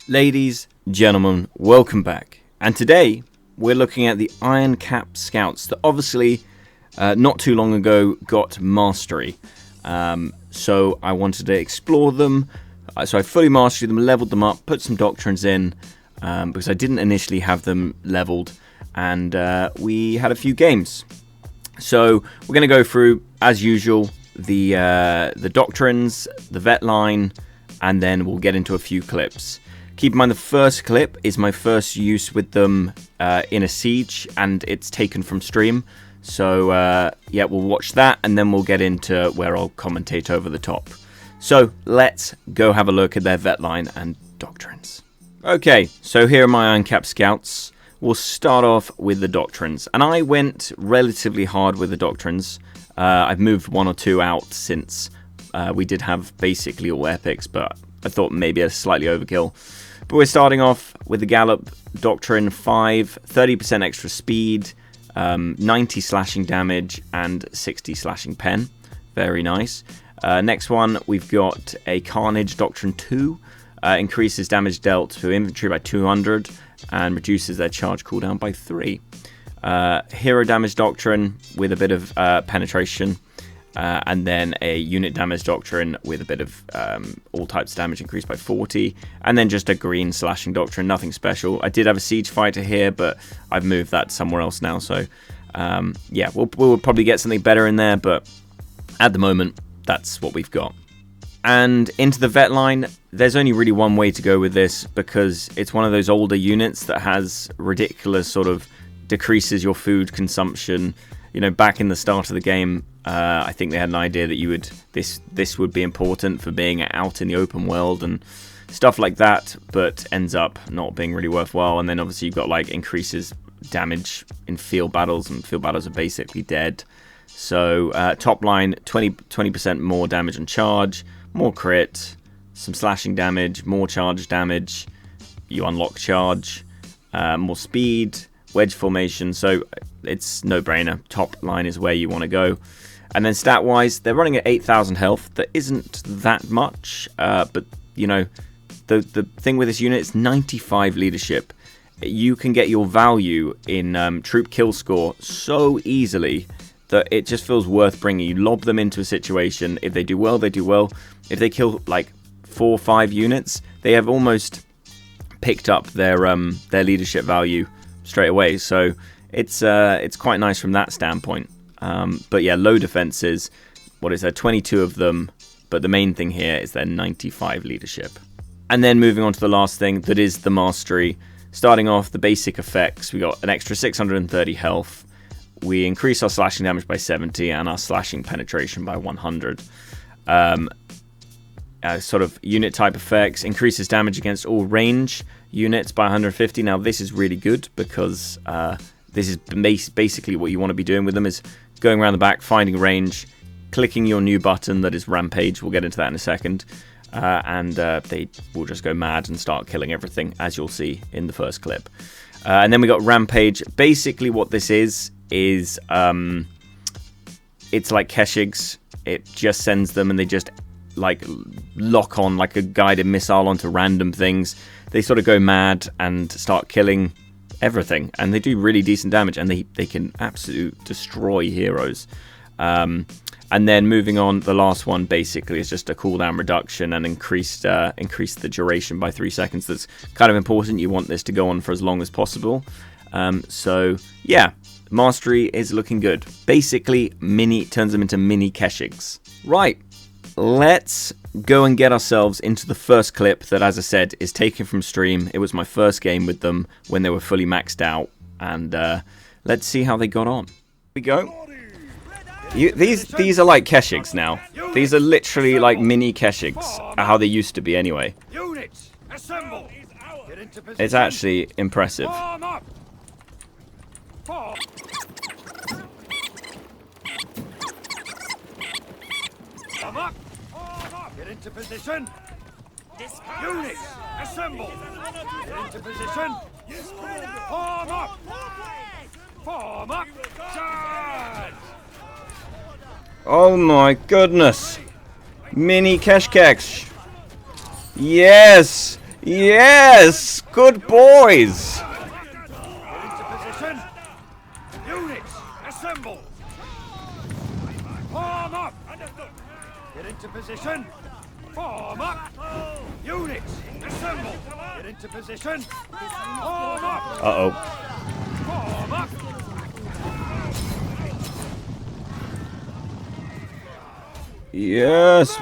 Ladies, gentlemen, welcome back. And today, we're looking at the Ironcap Scouts that obviously, not too long ago, got Mastery. So I wanted to explore them. So I fully mastered them, leveled them up, put some Doctrines in, because I didn't initially have them leveled. And we had a few games. So we're going to go through, as usual, the Doctrines, the vet line, and then we'll get into a few clips. Keep in mind the first clip is my first use with them in a siege, and it's taken from stream. So yeah, we'll watch that, and then we'll get into where I'll commentate over the top. So let's go have a look at their vet line and Doctrines. Okay, so here are my Ironcap Scouts. We'll start off with the Doctrines, and I went relatively hard with the Doctrines. I've moved one or two out since we did have basically all epics, but I thought maybe a slightly overkill. But we're starting off with the Gallop Doctrine 5, 30% extra speed, 90 slashing damage, and 60 slashing pen. Very nice. Next one, we've got a Carnage Doctrine 2, increases damage dealt to infantry by 200, and reduces their charge cooldown by 3. Hero Damage Doctrine with a bit of penetration. And then a unit damage doctrine with a bit of all types damage increased by 40, and then just a green slashing doctrine, nothing special. I did have a siege fighter here, but I've moved that somewhere else now, so yeah, we'll probably get something better in there, but at the moment, that's what we've got. And into the vet line, there's only really one way to go with this, because it's one of those older units that has ridiculous sort of decreases your food consumption. You know, back in the start of the game, I think they had an idea that you would this would be important for being out in the open world and stuff like that, but ends up not being really worthwhile. And then obviously you've got like increases damage in field battles, and field battles are basically dead. So top line, 20% more damage on charge, more crit, some slashing damage, more charge damage. You unlock charge, more speed, wedge formation. So it's no-brainer. Top line is where you want to go. And then stat-wise, they're running at 8,000 health. That isn't that much, but, you know, the thing with this unit is 95 leadership. You can get your value in troop kill score so easily that it just feels worth bringing. You lob them into a situation. If they do well, they do well. If they kill, like, 4 or 5 units, they have almost picked up their leadership value straight away. So it's quite nice from that standpoint. But yeah, low defenses. What is there? 22 of them. But the main thing here is their 95 leadership. And then moving on to the last thing, that is the mastery. Starting off the basic effects, we got an extra 630 health. We increase our slashing damage by 70 and our slashing penetration by 100. Sort of unit type effects, increases damage against all range units by 150. Now this is really good because this is basically what you want to be doing with them, is going around the back, finding range, clicking your new button that is Rampage. We'll get into that in a second. And they will just go mad and start killing everything, as you'll see in the first clip. And then we got Rampage. Basically what this is it's like Keshigs. It just sends them and they just like lock on like a guided missile onto random things. They sort of go mad and start killing everything, and they do really decent damage, and they can absolutely destroy heroes. And then moving on, the last one basically is just a cooldown reduction and increase the duration by 3 seconds. That's kind of important. You want this to go on for as long as possible. So yeah, mastery is looking good. Basically, turns them into mini Keshigs. Right, let's go and get ourselves into the first clip that, as I said, is taken from stream. It was my first game with them when they were fully maxed out, and let's see how they got on. Here we go. These are like Keshigs now. These are literally like mini Keshigs, how they used to be anyway. It's actually impressive. Get into position. Units, assemble. Get into position. Form up. Form up. Charge. Oh my goodness. Mini Keshkeks. Yes. Yes! Good boys! Get into position. Units, assemble. Form up. Get into position. Form up. Units, assemble. Get into position. Form up. Uh-oh. Form up. Yes!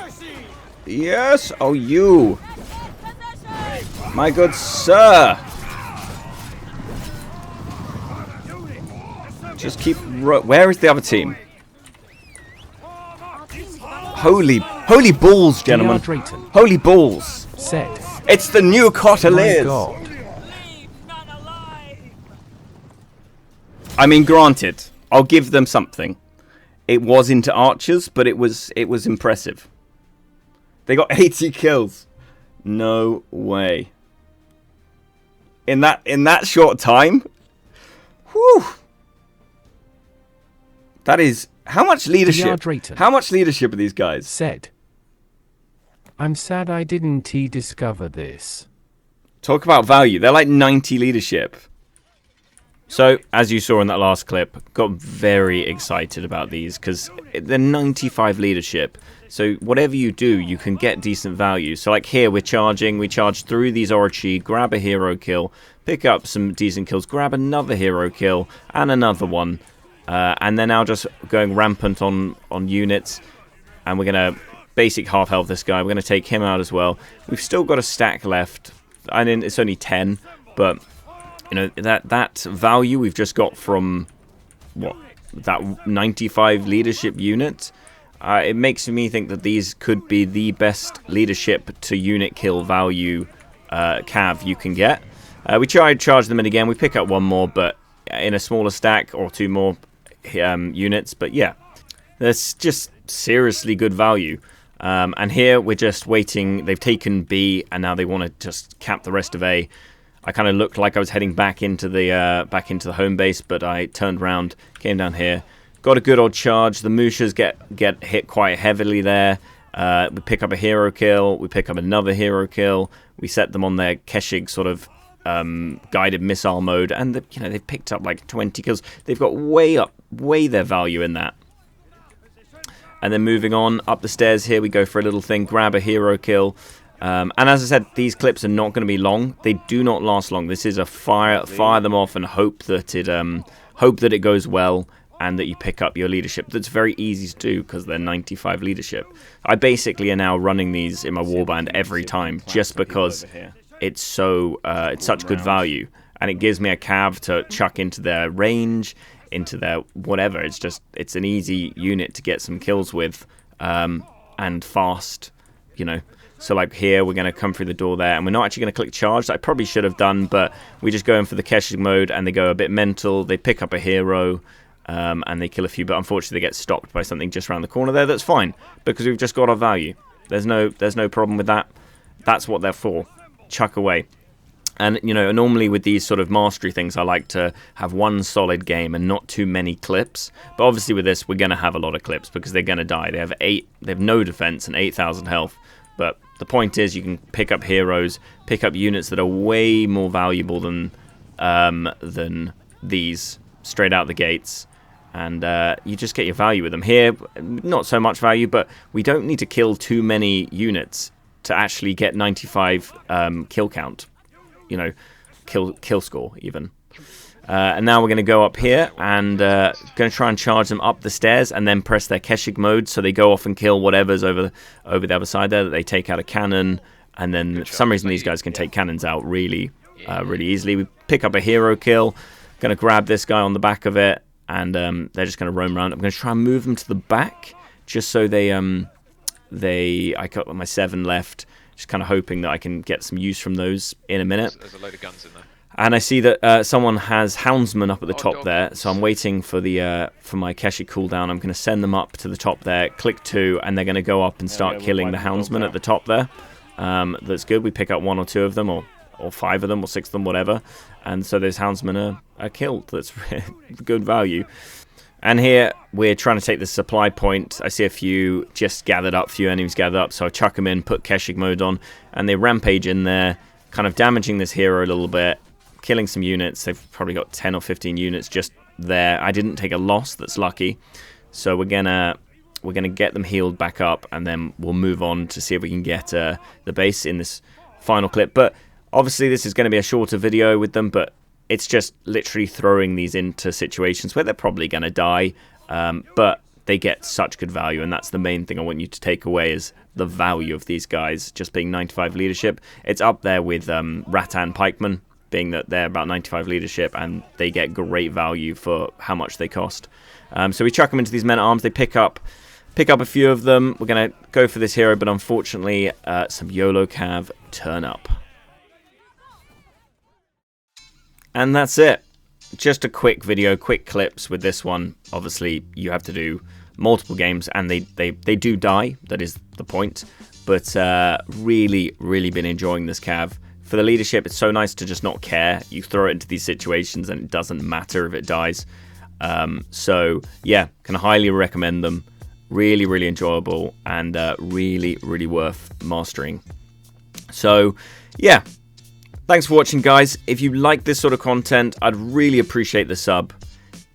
Yes! Oh, you! My good sir! Just keep... Where is the other team? Holy balls, gentlemen! Holy balls! Said. It's the new My Coteliers! God. I mean, granted, I'll give them something. It was into archers, but it was impressive. They got 80 kills. No way. In that short time? Whew. That is how much leadership? How much leadership are these guys? Said. I'm sad I didn't discover this. Talk about value. They're like 90 leadership. So, as you saw in that last clip, got very excited about these because they're 95 leadership. So whatever you do, you can get decent value. So like here, we charge through these Orochi, grab a hero kill, pick up some decent kills, grab another hero kill, and another one. And they're now just going rampant on units. And we're going to basic half health this guy. We're going to take him out as well. We've still got a stack left. I mean, it's only 10, but... You know, that value we've just got from, what, that 95 leadership unit, it makes me think that these could be the best leadership to unit kill value cav you can get. We try to charge them in again. We pick up one more, but in a smaller stack or two more units. But yeah, that's just seriously good value. And here we're just waiting. They've taken B, and now they want to just cap the rest of A. I kind of looked like I was heading back into the home base, but I turned around, came down here, got a good old charge. The Mushas get hit quite heavily there. We pick up a hero kill. We pick up another hero kill. We set them on their Keshig sort of guided missile mode, and they've picked up like 20 kills. They've got way their value in that. And then moving on up the stairs here, we go for a little thing, grab a hero kill. And as I said, these clips are not going to be long. They do not last long. This is a fire them off and hope that it goes well and that you pick up your leadership. That's very easy to do because they're 95 leadership. I basically are now running these in my warband every time just because it's such good value, and it gives me a cav to chuck into their range, into their whatever. It's an easy unit to get some kills with, and fast, So like here, we're going to come through the door there, and we're not actually going to click charge. I probably should have done, but we just go in for the Keshig mode, and they go a bit mental. They pick up a hero, and they kill a few, but unfortunately they get stopped by something just around the corner there. That's fine, because we've just got our value. There's no problem with that. That's what they're for. Chuck away. And, normally with these sort of mastery things, I like to have one solid game and not too many clips. But obviously with this, we're going to have a lot of clips because they're going to die. They have no defense and 8,000 health. But the point is, you can pick up heroes, pick up units that are way more valuable than these straight out the gates, and you just get your value with them. Here, not so much value, but we don't need to kill too many units to actually get 95 kill count, kill score even. And now we're going to go up here and going to try and charge them up the stairs and then press their Keshig mode so they go off and kill whatever's over the other side there that they take out a cannon. And then for some reason these guys can take cannons out really easily. We pick up a hero kill, going to grab this guy on the back of it, and they're just going to roam around. I'm going to try and move them to the back just so I got my 7 left, just kind of hoping that I can get some use from those in a minute. There's a load of guns in there. And I see that someone has houndsmen up at the top there, so I'm waiting for my Keshig cooldown. I'm going to send them up to the top there, click 2, and they're going to go up and start killing the houndsmen at the top there. That's good. We pick up 1 or 2 of them, or 5 of them, or 6 of them, whatever. And so those houndsmen are killed. That's good value. And here, we're trying to take the supply point. I see a few just gathered up, few enemies gathered up, so I chuck them in, put Keshig mode on, and they rampage in there. kind of damaging this hero a little bit, killing some units. They've probably got 10 or 15 units just there. I didn't take a loss. That's lucky. So we're gonna get them healed back up, and then we'll move on to see if we can get the base in this final clip. But obviously this is going to be a shorter video with them, but it's just literally throwing these into situations where they're probably going to die, but they get such good value, and that's the main thing I want you to take away, is the value of these guys just being 95 leadership. It's up there with Rattan Pikemen, being that they're about 95 leadership, and they get great value for how much they cost. So we chuck them into these men-at-arms. They pick up a few of them. We're going to go for this hero, but unfortunately some YOLO Cav turn up. And that's it. Just a quick video, quick clips with this one. Obviously, you have to do multiple games, and they do die. That is the point. But really, really been enjoying this Cav. For the leadership, it's so nice to just not care. You throw it into these situations, and it doesn't matter if it dies. So, yeah, can highly recommend them. Really, really enjoyable, and really, really worth mastering. So, yeah. Thanks for watching, guys. If you like this sort of content, I'd really appreciate the sub.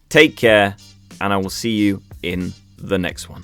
Take care, and I will see you in the next one.